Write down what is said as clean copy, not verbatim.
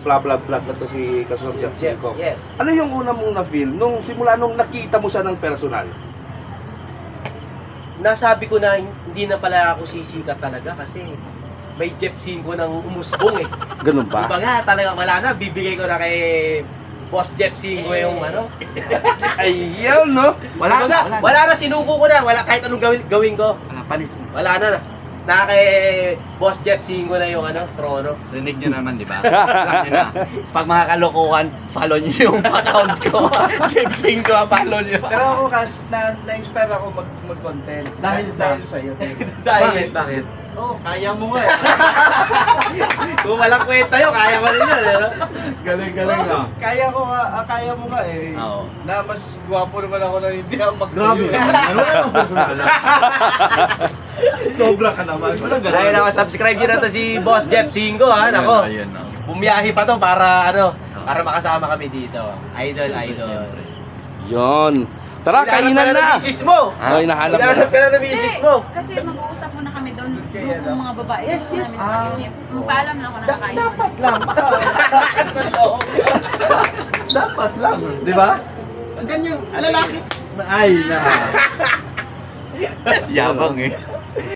Vlog na to si Kasong Jeff Cinco. Yes. Ano yung una mong na-feel nung simula nung nakita mo siya ng personal? Nasabi ko na hindi na pala ako sisikat talaga kasi may Jeff Cinco nang umusbong eh. Ganun ba? Iba nga talagang wala na, bibigay ko na kay Boss Jeff Cinco yung ano. Ayun, no? Wala na, sinuko ko na, wala kahit anong gawin ko. Panis. Wala na. Na kay Boss Jeff Cinco na yung ano, trono. Rinig nyo naman, di ba? Alam nyo na. Pag mga kalokohan, follow nyo yung account ko. Jeff Cinco, follow nyo. Pero ako kas na-inspire ako mag-content. Dahil sa sa'yo. Bakit? Bakit? Oh, kaya mo nga eh. Kung walang kwenta yun, kaya mo rin yun. Ano? Galing-galing na. Kaya mo nga eh. Oo. Na mas gwapo naman ako na hindi ako Grabe magsayo. naman. Ano yung personal? Sobra ka naman. Walang ganun. Dahil ako, subscribe nyo na to si Boss Jeff Cinco ha. Nako, Ayun, ayun. bumiyahe pa to para ano, para makasama kami dito. Idol. Yon. Tara, kainan na! Misis mo! Ay, nahanap na. Hinahanap ka na ng misis mo! Kasi mag-uusap muna kami doon, Kaya grupong mga babae. Yes, Gusto yes. namin sa magpaalam lang ako nakakain. Dapat lang. Dapat lang. Di ba? Ang ganyang lalaki. Ay, na. Yabang eh.